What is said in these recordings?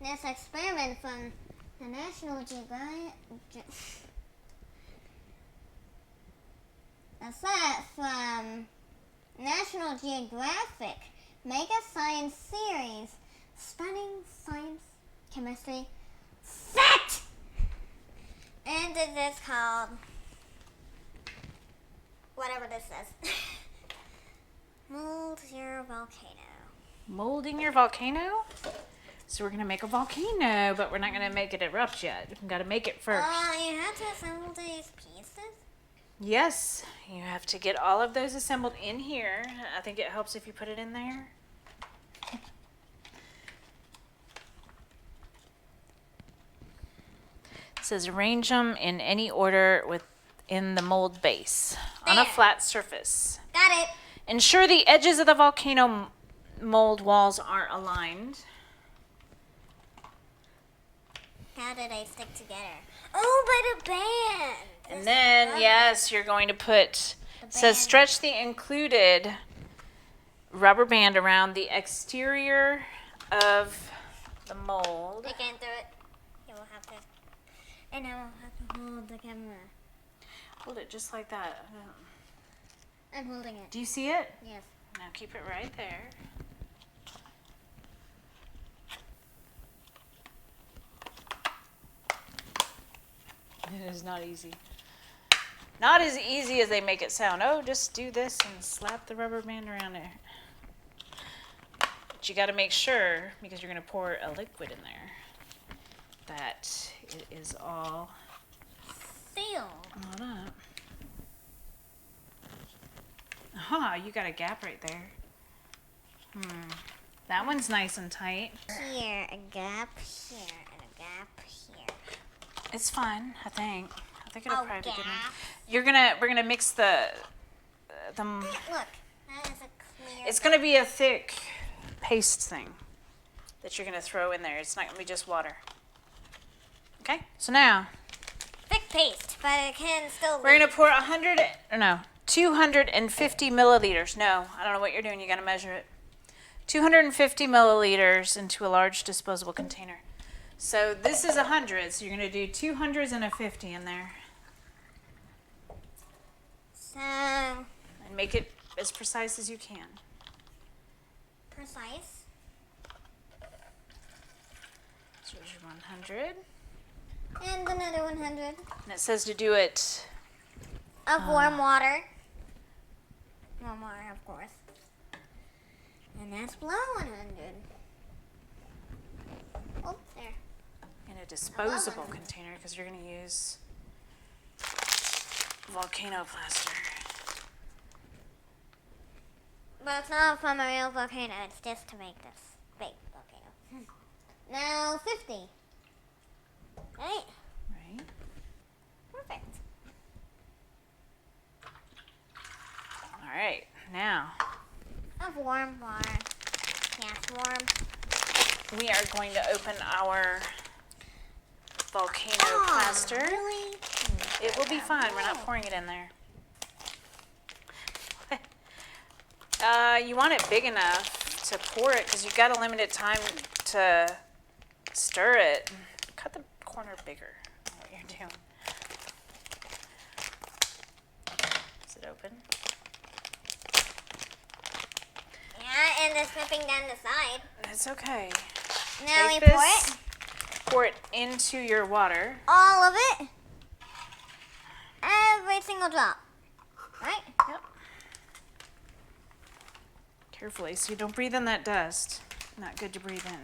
This experiment from the National Geographic. A set from National Geographic Mega Science Series spanning science, chemistry, fact! And this is called whatever this says. Mold your volcano. Molding your volcano? So we're going to make a volcano, but we're not going to make it erupt yet. We've got to make it first. You have to assemble these pieces? Yes, you have to get all of those assembled in here. I think it helps if you put it in there. It says arrange them in any order within the mold base on a flat surface. Got it. Ensure the edges of the volcano mold walls are aligned. How do they stick together? Oh, by the band. And then, yes, you're going to put, it says stretch the included rubber band around the exterior of the mold. You can do it. You will have to. And I will have to hold the camera. Hold it just like that. I'm holding it. Do you see it? Yes. Now keep it right there. It is not easy. Not as easy as they make it sound. Oh, just do this and slap the rubber band around there. But you got to make sure, because you're going to pour a liquid in there, that it is all Sealed. up. Aha, you got a gap right there. That one's nice and tight. Here, a gap here, and a gap here. It's fine, I think. I think it'll probably be good gap. enough. We're gonna mix the. Look, that is a clear. It's gonna be a thick paste thing that you're gonna throw in there. It's not gonna be just water. Okay, so now thick paste, but it can still. we're gonna pour 250 milliliters. No, I don't know what you're doing. You gotta measure it. 250 milliliters into a large disposable container. So this is 100, so you're going to do 200s and a 50 in there. So. And make it as precise as you can. Precise. So there's your 100. And another 100. And it says to do it. Of warm water. Warm water, of course. And that's below 100. Oh, there. In a disposable container, because you're going to use volcano plaster. But it's not from a real volcano. It's just to make this fake volcano. Now 50. Right? Right. Perfect. All right. Now. Of warm water. Yes, warm. We are going to open our volcano plaster. Really? It will be fine. We're not pouring it in there. You want it big enough to pour it because you've got a limited time to stir it. Cut the corner bigger. I know what you're doing. Is it open? Yeah, and it's snipping down the side. It's okay. Now Take we pour this, it. pour it into your water. All of it. Every single drop. Right? Yep. Carefully, so you don't breathe in that dust. Not good to breathe in.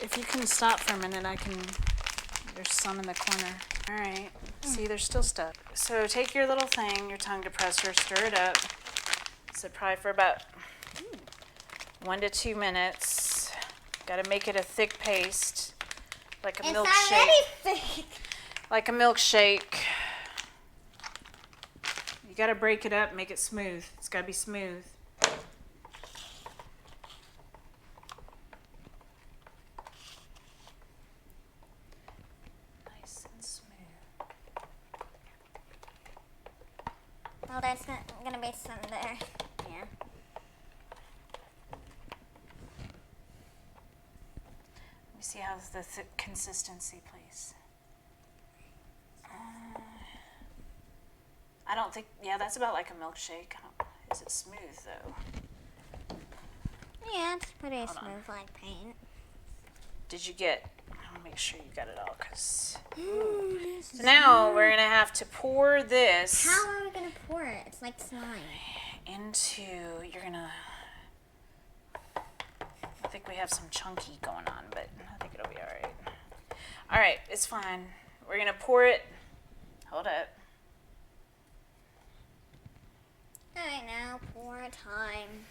If you can stop for a minute, there's some in the corner. All right, see, there's still stuff. So take your little thing, your tongue depressor, stir it up. So probably for about 1 to 2 minutes. Got to make it a thick paste, like a milkshake. It's already thick. Like a milkshake. You got to break it up, make it smooth. It's got to be smooth. Nice and smooth. Oh, there's gonna be some there. Yeah. Let me see how's the consistency, please. I don't think, yeah, that's about like a milkshake. Is it smooth though? Yeah, it's pretty Hold smooth on. like paint. Did you get, I'll make sure you got it all, because. So now we're going to have to pour this. How are we gonna pour it? It's like slime. Into, you're going to, I think we have some chunky going on, but I think it'll be all right. All right, it's fine. We're going to pour it, hold up. Alright, now pour time.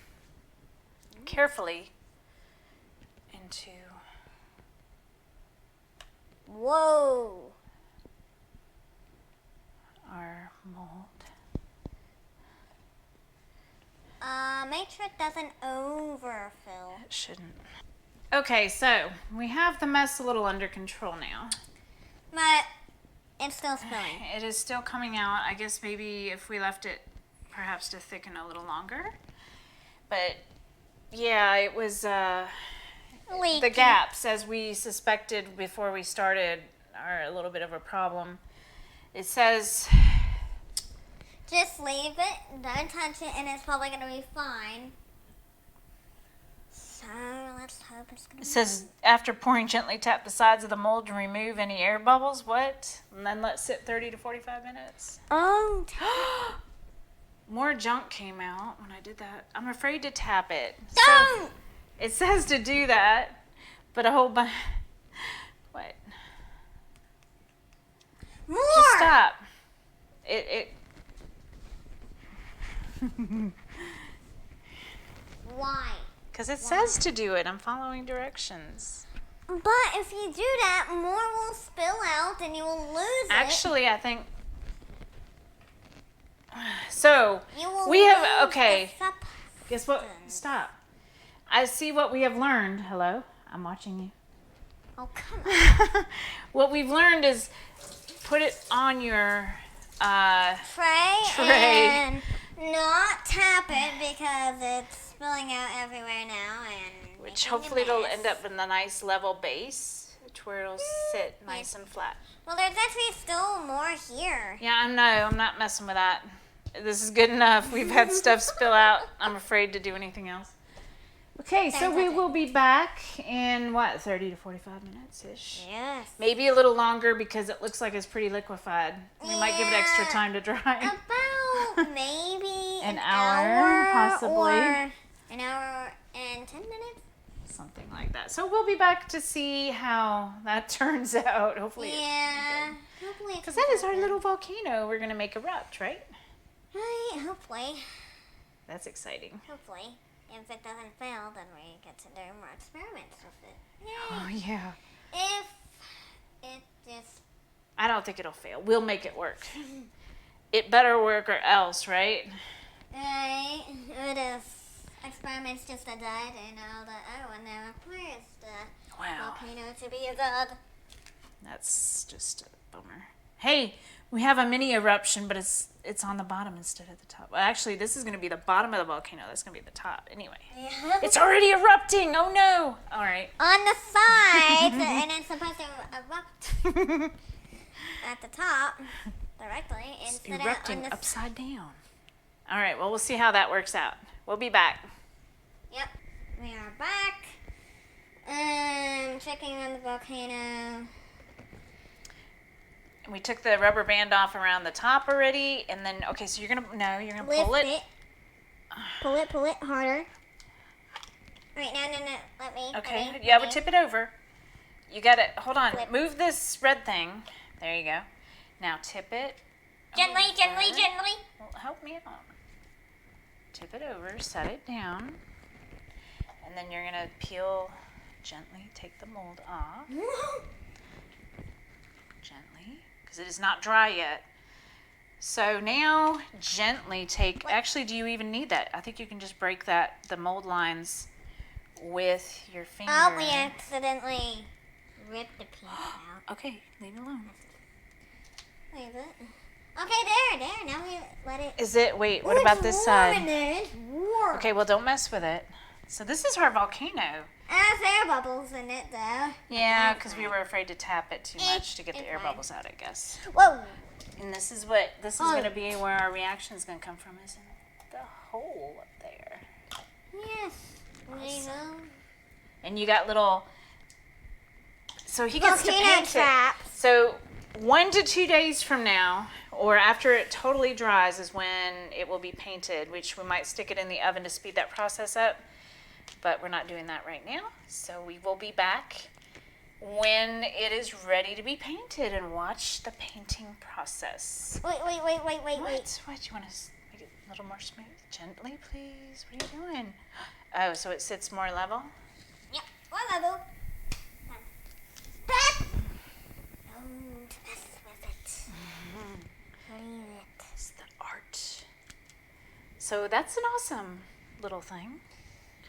Carefully into. Whoa! Our mold. Make sure it doesn't overfill. It shouldn't. Okay, so we have the mess a little under control now. But it's still spilling. It is still coming out. I guess maybe if we left it perhaps to thicken a little longer. But yeah, it was the Leaking. gaps, as we suspected before we started, are a little bit of a problem. It says Just leave it, don't touch it, and it's probably gonna be fine. So let's hope it's gonna it says after pouring, gently tap the sides of the mold to remove any air bubbles. What? And then let sit 30 to 45 minutes. Oh, More junk came out when I did that. I'm afraid to tap it. don't! So it says to do that, but a whole bunch. What? More! Just stop. It. Why? Because it says to do it. I'm following directions. But if you do that, more will spill out and you will lose it. Actually, I think. So, You will we have. lose Okay. the Guess what? substance. Stop. I see what we have learned. Hello? I'm watching you. Oh, come on. What we've learned is put it on your Tray and not tap it because it's spilling out everywhere now and which making a hopefully it'll mess. end up in a nice level base to where it'll sit nice and flat. Well, there's actually still more here. Yeah, I know. I'm not messing with that. This is good enough. We've had stuff spill out. I'm afraid to do anything else. Okay, so we will be back in, what, 30 to 45 minutes-ish? Yes. Maybe a little longer because it looks like it's pretty liquefied. We might give it extra Yeah. time to dry. About maybe An an hour, possibly. Or an hour and 10 minutes. Something like that. So we'll be back to see how that turns out. Hopefully. Yeah. Hopefully. Because that is our little volcano we're going to make erupt, right? Right. Hopefully. That's exciting. Hopefully. If it doesn't fail, then we get to do more experiments with it. Oh, Yay. yeah. If it just... I don't think it'll fail. We'll make it work. It better work or else, right? Right. It is. Experiments just a dud, and all the other one now requires the Wow. volcano to be a dud. That's just a bummer. Hey, we have a mini eruption, but it's on the bottom instead of the top. Well, actually, this is going to be the bottom of the volcano. That's going to be the top. Anyway. Yeah. It's already erupting. Oh, no. All right. On the sides, and it's supposed to erupt at the top directly instead of Erupting on the upside down. All right. Well, we'll see how that works out. We'll be back. Yep, we are back. Checking on the volcano. And we took the rubber band off around the top already, and then so you're gonna pull Lift it. it. Pull it harder. Wait, no. Let me. Okay. let me, Yeah, let but me. tip it over. You got it. Hold on. Flip. Move this red thing. There you go. Now tip it. Gently. Well, help me out. Tip it over. Set it down. And then you're gonna peel gently. Take the mold off gently, because it is not dry yet. So now gently take. Actually, do you even need that? I think you can just break the mold lines with your finger. Oh, we accidentally ripped the piece out. Okay, leave it alone. Leave it. Okay, there. Now we let it. Is it? Wait, what Ooh, about it's this warm in side? there. It's warm. Okay, well, don't mess with it. So this is our volcano. There's air bubbles in it, though. Yeah, That's because we fine. were afraid to tap it too much to get the it's air fine. bubbles out, I guess. Whoa. And this is Oh. going to be where our reaction is going to come from, is in the hole up there. Yes. We know. And you got little. So he gets to Volcano paint traps. it. So 1 to 2 days from now, or after it totally dries, is when it will be painted. Which we might stick it in the oven to speed that process up. But we're not doing that right now. So we will be back when it is ready to be painted and watch the painting process. Wait. What? You want to make it a little more smooth? Gently, please. What are you doing? Oh, so it sits more level? Yep. One level. Don't mess with it. Leave it. It's the art. So that's an awesome little thing.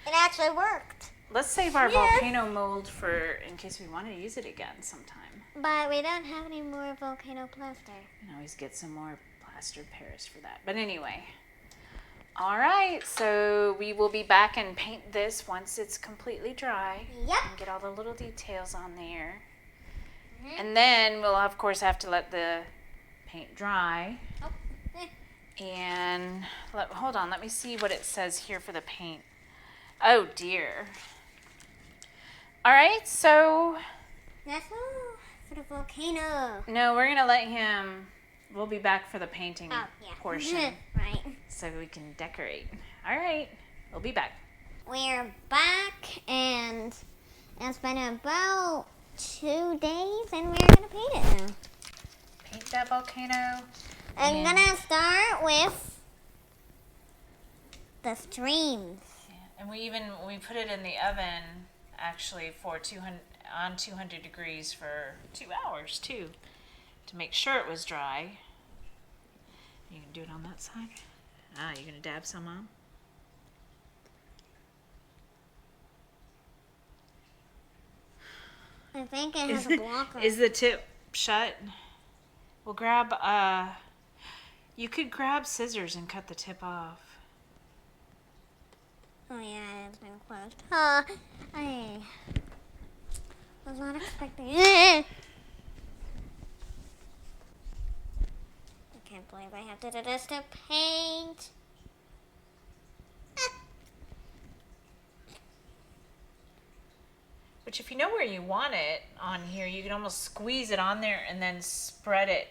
It actually worked. Let's save our Yes. volcano mold for in case we want to use it again sometime. But we don't have any more volcano plaster. You can always get some more plaster Paris for that. But anyway. All right, so we will be back and paint this once it's completely dry. Yep. And get all the little details on there. And then we'll, of course, have to let the paint dry. Oh. And hold on, let me see what it says here for the paint. Oh, dear. All right, so... That's all for the volcano. No, we're going to let him... We'll be back for the painting portion. Right. So we can decorate. All right, we'll be back. We're back, and it's been about 2 days, and we're going to paint it now. Paint that volcano. I'm going to start with the streams. And we put it in the oven, actually, for 200 degrees for 2 hours, too, to make sure it was dry. You can do it on that side. You're going to dab some on? I think it has a blocker. Is the tip shut? Well, you could grab scissors and cut the tip off. Oh yeah, it's been closed. I was not expecting it. I can't believe I have to do this to paint. Which if you know where you want it on here, you can almost squeeze it on there and then spread it.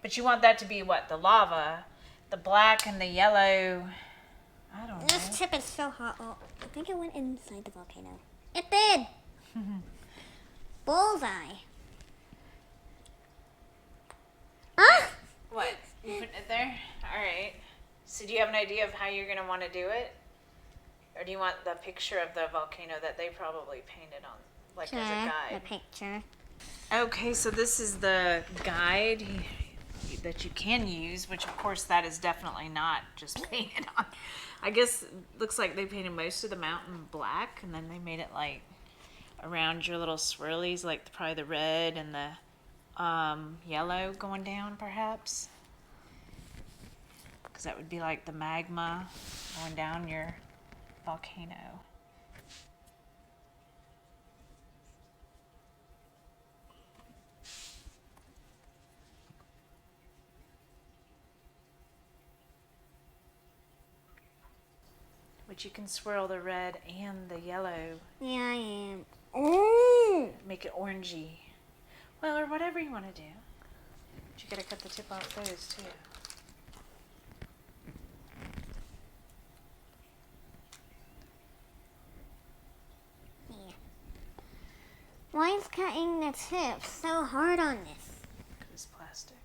But you want that to be what? The lava, the black and the yellow. I don't know. This tip is so hot. Oh, I think it went inside the volcano. It did. Bullseye. Ah! What? You putting it there? All right. So do you have an idea of how you're going to want to do it? Or do you want the picture of the volcano that they probably painted on, like as a The guide? picture. Okay, so this is the guide that you can use, which of course that is definitely not just painted on. I guess it looks like they painted most of the mountain black, and then they made it like around your little swirlies, like probably the red and the yellow going down, perhaps. Because that would be like the magma going down your volcano. Which you can swirl the red and the yellow. Yeah, I am. Ooh! Make it orangey. Well, or whatever you want to do. But you gotta cut the tip off those too. Yeah. Why is cutting the tip so hard on this? Because it's plastic.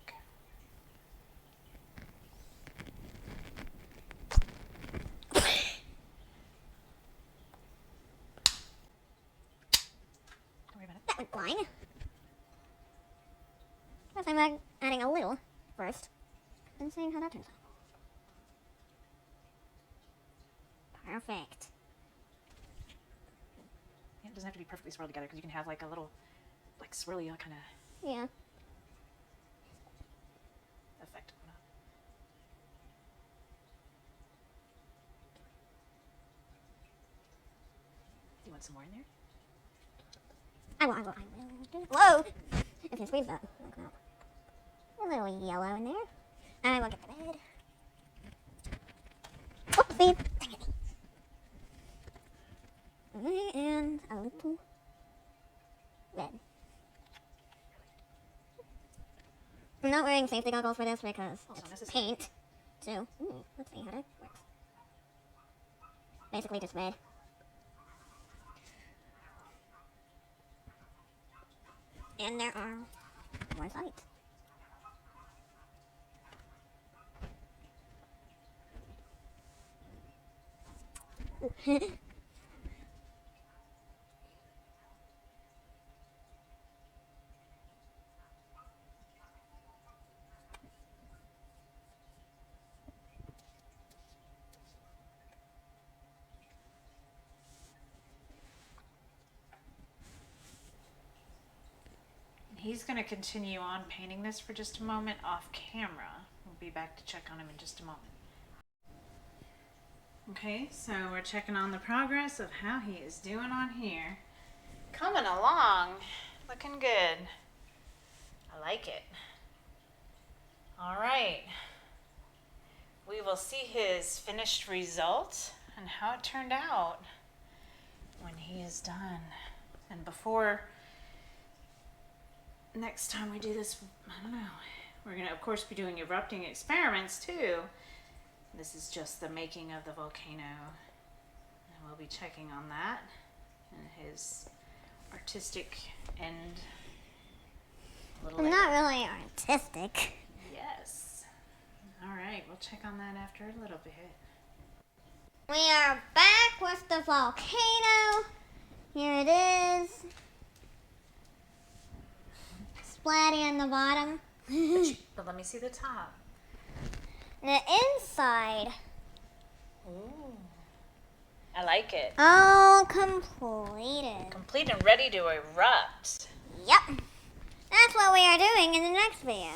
Don't worry about it. That went blind. Guess I'm adding a little first and seeing how that turns out. Perfect. Yeah, it doesn't have to be perfectly swirled together because you can have like a little, like swirly kind of Yeah. effect want some more in there? I will. Whoa! If you squeeze that, it'll come out. A little yellow in there. I will get the bed. Oopsie! Dang it. And a little red. I'm not wearing safety goggles for this because it's paint. So, let's see how that works. Basically just red. And there are more sides. He's going to continue on painting this for just a moment off camera. We'll be back to check on him in just a moment. Okay, so we're checking on the progress of how he is doing on here. Coming along, looking good. I like it. All right. We will see his finished result and how it turned out when he is done. And before next time we do this, I don't know, we're going to of course be doing erupting experiments too. This is just the making of the volcano, and we'll be checking on that and his artistic end a little I'm later. not really artistic. Yes. All right, we'll check on that after a little bit. We are back with the volcano. Here it is. Splatty on the bottom. But let me see the top. The inside. Ooh. I like it. All completed. Complete and ready to erupt. Yep. That's what we are doing in the next video.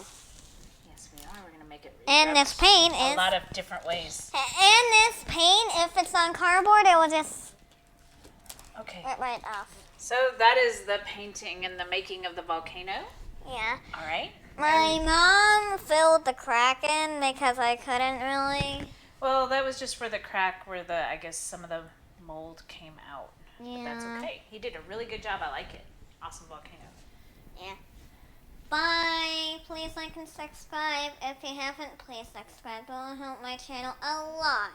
Yes, we are. We're going to make it And erupt this paint a is... lot of different ways. And this paint, if it's on cardboard, it will just Okay. get right off. So that is the painting and the making of the volcano. Yeah. All right. My mom filled the crack in because I couldn't really. Well, that was just for the crack where I guess some of the mold came out. Yeah. But that's okay. He did a really good job. I like it. Awesome volcano. Yeah. Bye. Please like and subscribe. If you haven't, please subscribe. It will help my channel a lot.